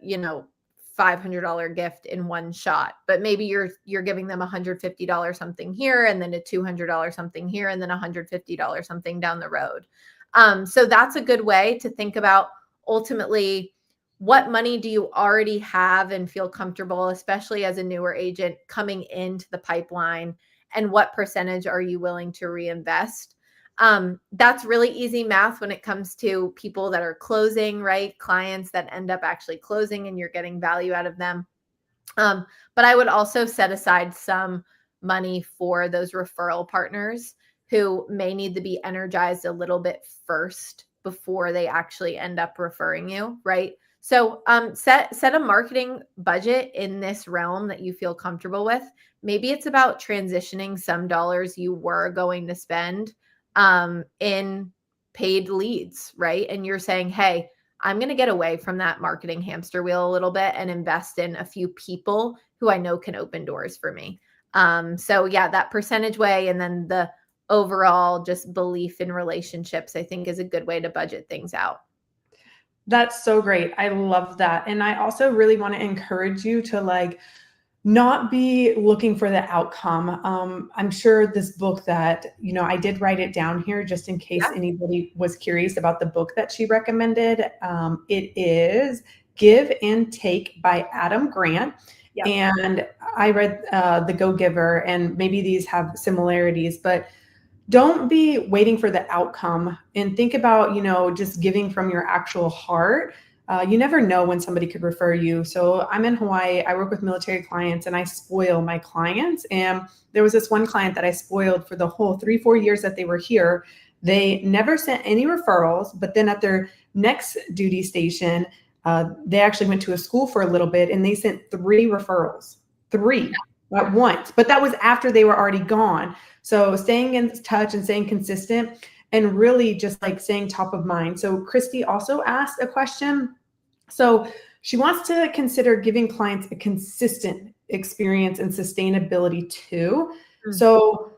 $500 gift in one shot, but maybe you're giving them $150 something here, and then a $200 something here, and then $150 something down the road. So that's a good way to think about ultimately what money do you already have and feel comfortable, especially as a newer agent coming into the pipeline, and what percentage are you willing to reinvest? That's really easy math when it comes to people that are closing, right? Clients that end up actually closing and you're getting value out of them. But I would also set aside some money for those referral partners who may need to be energized a little bit first before they actually end up referring you, right? So set a marketing budget in this realm that you feel comfortable with. Maybe it's about transitioning some dollars you were going to spend in paid leads, right? And you're saying, hey, I'm going to get away from that marketing hamster wheel a little bit and invest in a few people who I know can open doors for me. So yeah, that percentage way, and then the overall just belief in relationships, I think is a good way to budget things out. That's so great. I love that. And I also really want to encourage you to not be looking for the outcome. I'm sure this book that, I did write it down here just in case anybody was curious about the book that she recommended. It is Give and Take by Adam Grant. Yep. And I read The Go-Giver, and maybe these have similarities, but don't be waiting for the outcome, and think about, just giving from your actual heart. You never know when somebody could refer you. So I'm in Hawaii. I work with military clients, and I spoil my clients. And there was this one client that I spoiled for the whole 3-4 years that they were here. They never sent any referrals, but then at their next duty station, they actually went to a school for a little bit, and they sent 3 referrals, 3 at once. But that was after they were already gone. So staying in touch and staying consistent, and really just staying top of mind. So Christy also asked a question. So she wants to consider giving clients a consistent experience and sustainability too. Mm-hmm. So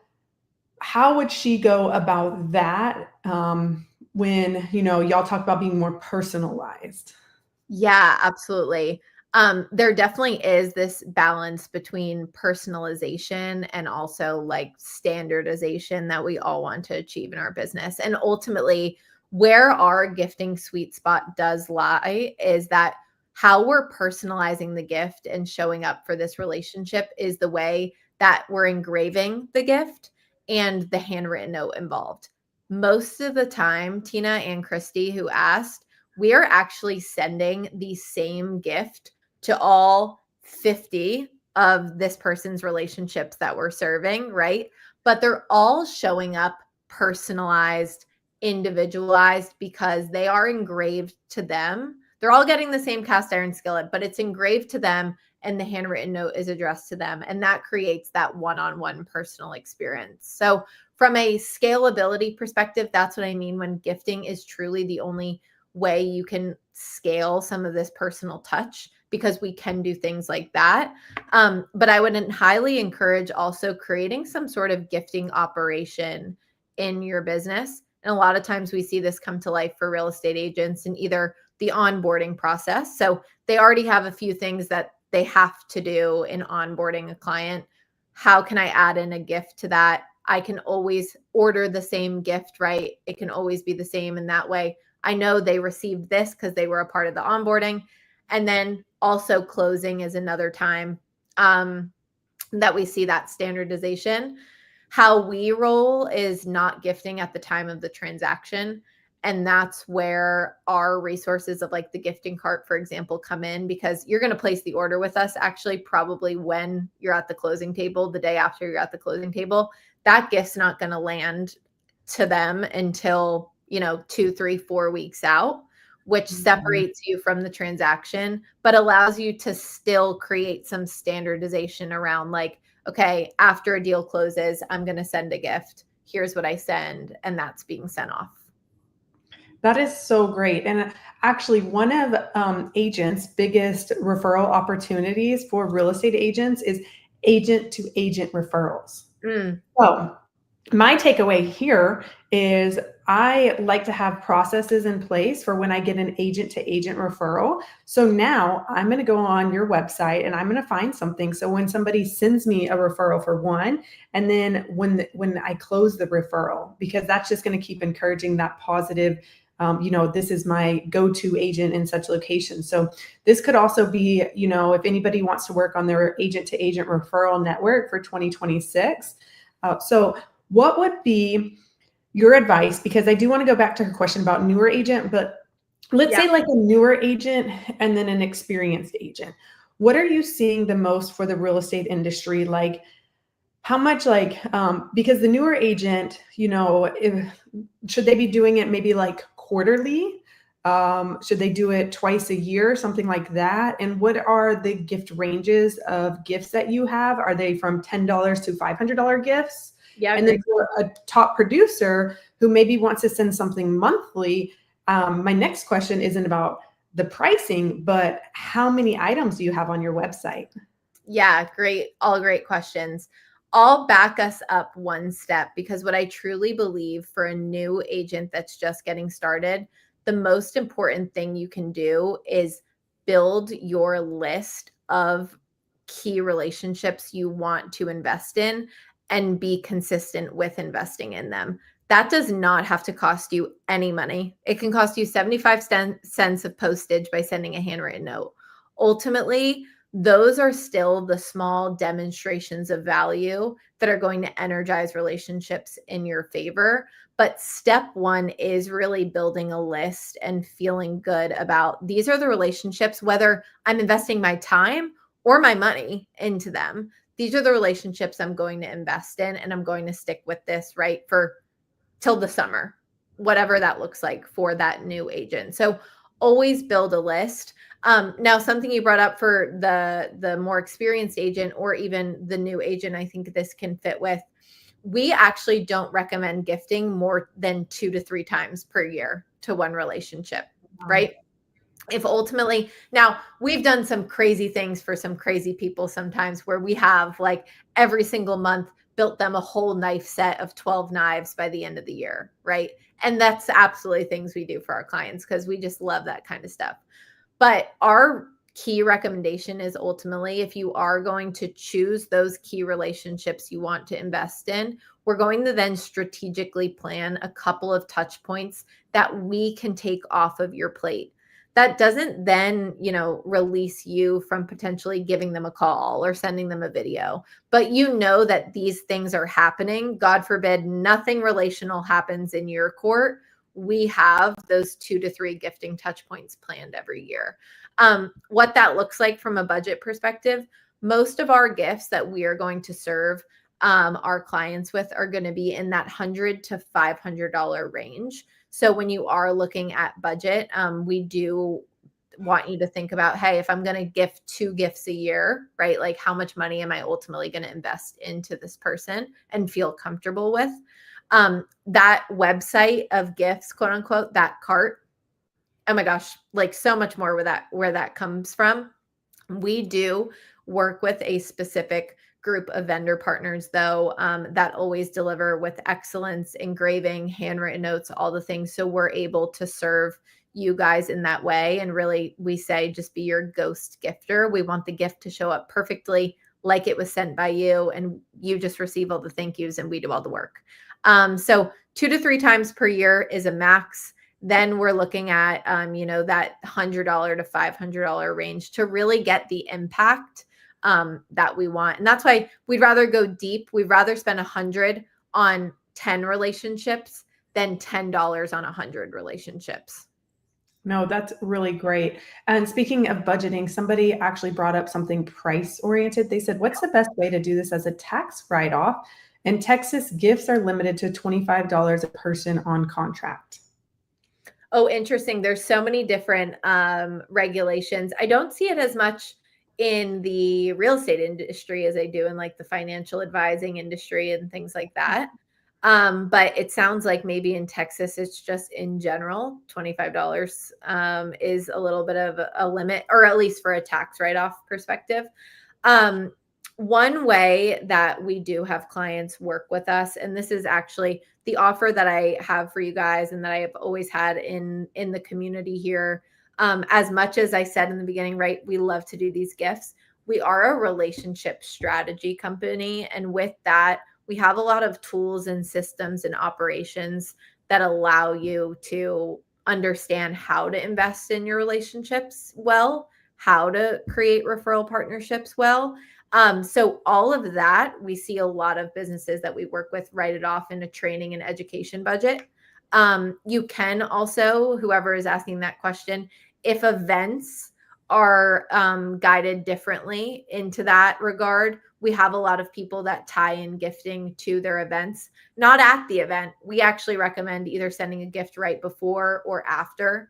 how would she go about that when, y'all talk about being more personalized? Yeah, absolutely. There definitely is this balance between personalization and also standardization that we all want to achieve in our business. And ultimately, where our gifting sweet spot does lie is that how we're personalizing the gift and showing up for this relationship is the way that we're engraving the gift and the handwritten note involved. Most of the time, Tina and Christy, who asked, we are actually sending the same gift to all 50 of this person's relationships that we're serving, right? But they're all showing up personalized, individualized because they are engraved to them. They're all getting the same cast iron skillet, but it's engraved to them and the handwritten note is addressed to them. And that creates that one-on-one personal experience. So from a scalability perspective, that's what I mean when gifting is truly the only way you can scale some of this personal touch, because we can do things like that. But I would highly encourage also creating some sort of gifting operation in your business. And a lot of times we see this come to life for real estate agents in either the onboarding process. So they already have a few things that they have to do in onboarding a client. How can I add in a gift to that? I can always order the same gift, right? It can always be the same. And that way I know they received this because they were a part of the onboarding. And then also closing is another time that we see that standardization. How we roll is not gifting at the time of the transaction. And that's where our resources of like the gifting cart, for example, come in, because you're going to place the order with us actually probably when you're at the closing table, the day after you're at the closing table. That gift's not going to land to them until, 2, 3, 4 weeks out, which separates you from the transaction, but allows you to still create some standardization around like, okay, after a deal closes, I'm going to send a gift. Here's what I send. And that's being sent off. That is so great. And actually, one of agents' biggest referral opportunities for real estate agents is agent to agent referrals. So my takeaway here is I like to have processes in place for when I get an agent to agent referral. So now I'm going to go on your website and I'm going to find something. So when somebody sends me a referral for one, and then when I close the referral, because that's just going to keep encouraging that positive, this is my go-to agent in such location. So this could also be, if anybody wants to work on their agent to agent referral network for 2026. So what would be your advice? Because I do want to go back to her question about newer agent, but let's say like a newer agent and then an experienced agent. What are you seeing the most for the real estate industry? Like how much because the newer agent, should they be doing it maybe like quarterly? Should they do it twice a year, something like that? And what are the gift ranges of gifts that you have? Are they from $10 to $500 gifts? Yeah. And then for a top producer who maybe wants to send something monthly, my next question isn't about the pricing, but how many items do you have on your website? Yeah, great. All great questions. I'll back us up one step, because what I truly believe for a new agent that's just getting started, the most important thing you can do is build your list of key relationships you want to invest in and be consistent with investing in them. That does not have to cost you any money. It can cost you 75 cents of postage by sending a handwritten note. Ultimately, those are still the small demonstrations of value that are going to energize relationships in your favor. But step one is really building a list and feeling good about these are the relationships, whether I'm investing my time or my money into them. These are the relationships I'm going to invest in, and I'm going to stick with this, right, for till the summer, whatever that looks like for that new agent. So always build a list. Now, something you brought up for the more experienced agent or even the new agent, I think this can fit with. We actually don't recommend gifting more than 2 to 3 times per year to one relationship, right? If ultimately, now we've done some crazy things for some crazy people sometimes where we have like every single month built them a whole knife set of 12 knives by the end of the year, right? And that's absolutely things we do for our clients because we just love that kind of stuff. But our key recommendation is ultimately, if you are going to choose those key relationships you want to invest in, we're going to then strategically plan a couple of touch points that we can take off of your plate. That doesn't then, release you from potentially giving them a call or sending them a video, but that these things are happening. God forbid, nothing relational happens in your court. We have those 2 to 3 gifting touch points planned every year. What that looks like from a budget perspective, most of our gifts that we are going to serve our clients with are going to be in that $100 to $500 range. So when you are looking at budget, we do want you to think about, hey, if I'm going to gift 2 gifts a year, right? Like how much money am I ultimately going to invest into this person and feel comfortable with? That website of gifts, quote unquote, that cart, oh my gosh, like so much more where that comes from. We do work with a specific group of vendor partners, though, that always deliver with excellence, engraving, handwritten notes, all the things. So we're able to serve you guys in that way. And really, we say just be your ghost gifter. We want the gift to show up perfectly like it was sent by you, and you just receive all the thank yous and we do all the work. So 2 to 3 times per year is a max. Then we're looking at, that $100 to $500 range to really get the impact that we want. And that's why we'd rather go deep. We'd rather spend 100 on 10 relationships than $10 on 100 relationships. No, that's really great. And speaking of budgeting, somebody actually brought up something price oriented. They said, what's the best way to do this as a tax write-off? In Texas, gifts are limited to $25 a person on contract. Oh, interesting. There's so many different regulations. I don't see it as much in the real estate industry as I do in like the financial advising industry and things like that. But it sounds like maybe in Texas, it's just in general, $25 is a little bit of a limit, or at least for a tax write-off perspective. One way that we do have clients work with us, and this is actually the offer that I have for you guys and that I have always had in the community here. As much as I said in the beginning, right, we love to do these gifts. We are a relationship strategy company. And with that, we have a lot of tools and systems and operations that allow you to understand how to invest in your relationships well, how to create referral partnerships well. So all of that, we see a lot of businesses that we work with write it off in a training and education budget. You can also, whoever is asking that question, if events are guided differently into that regard, we have a lot of people that tie in gifting to their events, not at the event. We actually recommend either sending a gift right before or after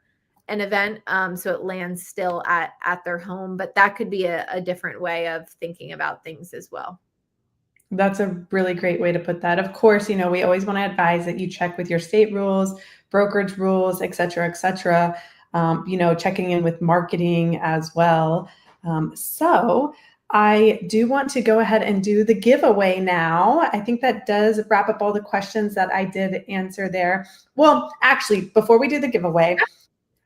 an event, so it lands still at their home. But that could be a different way of thinking about things as well. That's a really great way to put that. Of course, we always want to advise that you check with your state rules, brokerage rules, et cetera, et cetera. Checking in with marketing as well. So I do want to go ahead and do the giveaway now. I think that does wrap up all the questions that I did answer there. Well, actually, before we do the giveaway,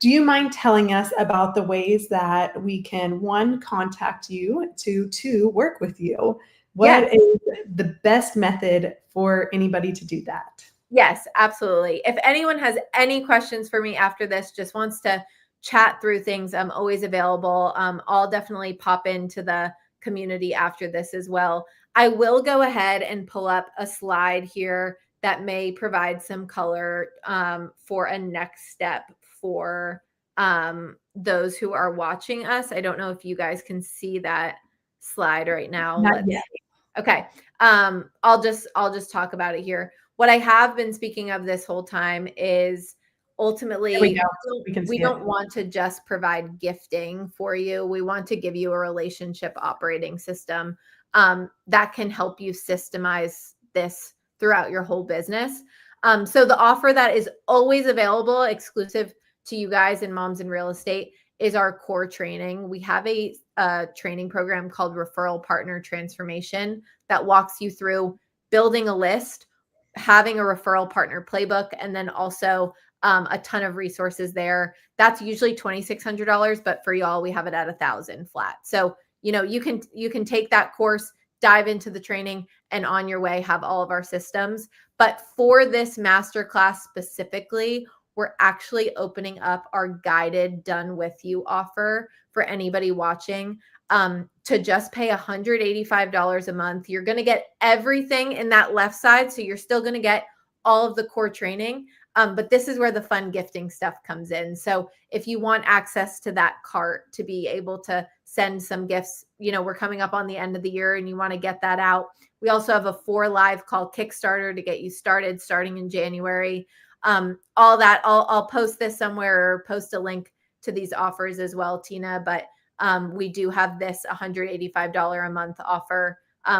do you mind telling us about the ways that we can, 1, contact you, 2, work with you? What is the best method for anybody to do that? Yes, absolutely. If anyone has any questions for me after this, just wants to chat through things, I'm always available. I'll definitely pop into the community after this as well. I will go ahead and pull up a slide here that may provide some color for a next step for those who are watching us. I don't know if you guys can see that slide right now. Not yet. Okay. I'll just talk about it here. What I have been speaking of this whole time is ultimately we don't want to just provide gifting for you. We want to give you a relationship operating system that can help you systemize this throughout your whole business. So the offer that is always available, exclusive to you guys and Moms in Real Estate, is our core training. We have a training program called Referral Partner Transformation that walks you through building a list, having a referral partner playbook, and then also a ton of resources there. That's usually $2,600, but for y'all, we have it at $1,000 flat. So, you can take that course, dive into the training, and on your way have all of our systems. But for this masterclass specifically, we're actually opening up our guided done with you offer for anybody watching to just pay $185 a month. You're going to get everything in that left side. So you're still going to get all of the core training. But this is where the fun gifting stuff comes in. So if you want access to that cart to be able to send some gifts, we're coming up on the end of the year and you want to get that out, We also have a 4 live call Kickstarter to get you started starting in January. All that, I'll post this somewhere or post a link to these offers as well, Tina. But we do have this $185 a month offer,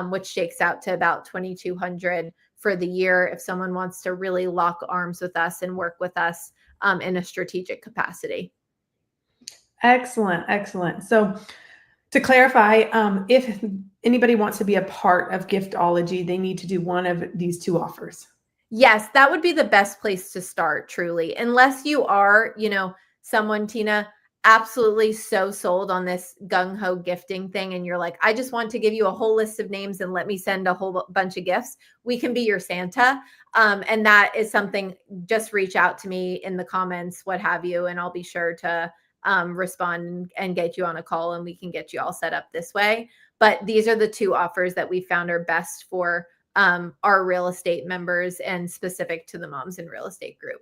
which shakes out to about $2,200 for the year if someone wants to really lock arms with us and work with us in a strategic capacity. Excellent, excellent. So to clarify, if anybody wants to be a part of Giftology, they need to do one of these 2 offers. Yes, that would be the best place to start, truly. Unless you are, someone, Tina, absolutely so sold on this gung-ho gifting thing, and you're like, I just want to give you a whole list of names and let me send a whole bunch of gifts. We can be your Santa. And that is something, just reach out to me in the comments, what have you, and I'll be sure to respond and get you on a call, and we can get you all set up this way. But these are the 2 offers that we found are best for our real estate members and specific to the Moms in Real Estate group.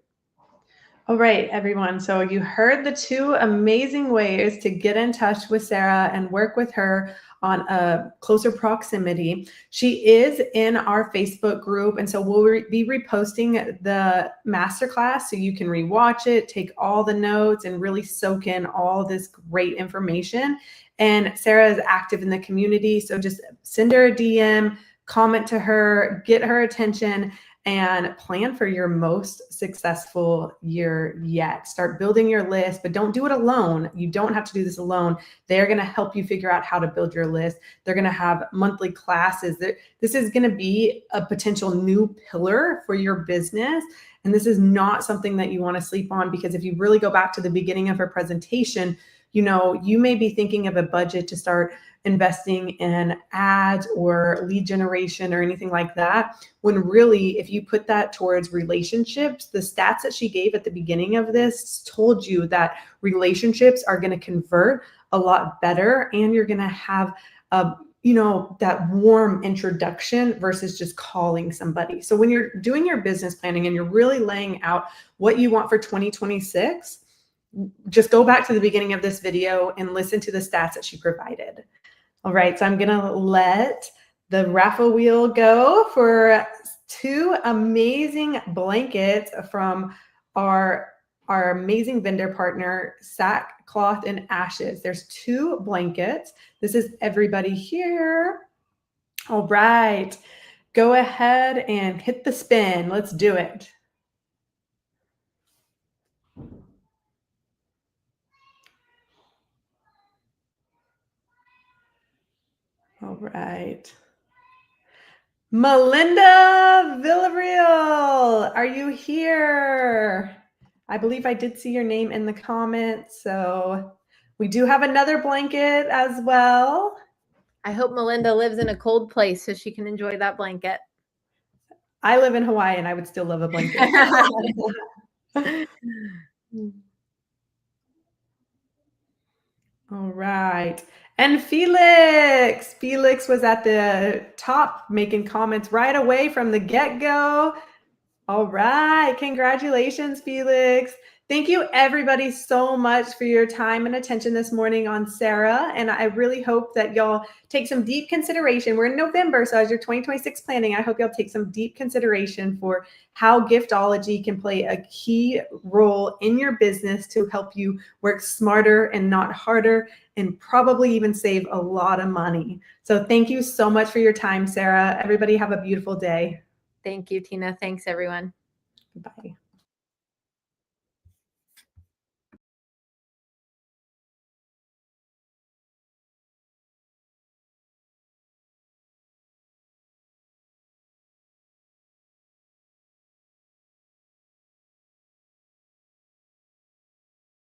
All right, everyone. So you heard the 2 amazing ways to get in touch with Sarah and work with her on a closer proximity. She is in our Facebook group, and so we'll be reposting the masterclass so you can rewatch it, take all the notes, and really soak in all this great information. And Sarah is active in the community, so just send her a DM, comment to her, get her attention, and plan for your most successful year yet. Start building your list, but don't do it alone. You don't have to do this alone. They're going to help you figure out how to build your list. They're going to have monthly classes. This is going to be a potential new pillar for your business. And this is not something that you want to sleep on, because if you really go back to the beginning of her presentation, you may be thinking of a budget to start investing in ads or lead generation or anything like that, when really, if you put that towards relationships, the stats that she gave at the beginning of this told you that relationships are going to convert a lot better, and you're going to have that warm introduction versus just calling somebody. So when you're doing your business planning and you're really laying out what you want for 2026, just go back to the beginning of this video and listen to the stats that she provided. All right, so I'm gonna let the raffle wheel go for 2 amazing blankets from our amazing vendor partner, Sackcloth and Ashes. There's 2 blankets. This is everybody here. All right, go ahead and hit the spin. Let's do it. All right. Melinda Villarreal, are you here? I believe I did see your name in the comments. So we do have another blanket as well. I hope Melinda lives in a cold place so she can enjoy that blanket. I live in Hawaii and I would still love a blanket. All right. And Felix was at the top making comments right away from the get-go. All right. Congratulations, Felix. Thank you, everybody, so much for your time and attention this morning on Sarah. And I really hope that y'all take some deep consideration. We're in November, so as your 2026 planning, I hope y'all take some deep consideration for how Giftology can play a key role in your business to help you work smarter and not harder, and probably even save a lot of money. So thank you so much for your time, Sarah. Everybody have a beautiful day. Thank you, Tina. Thanks, everyone. Bye.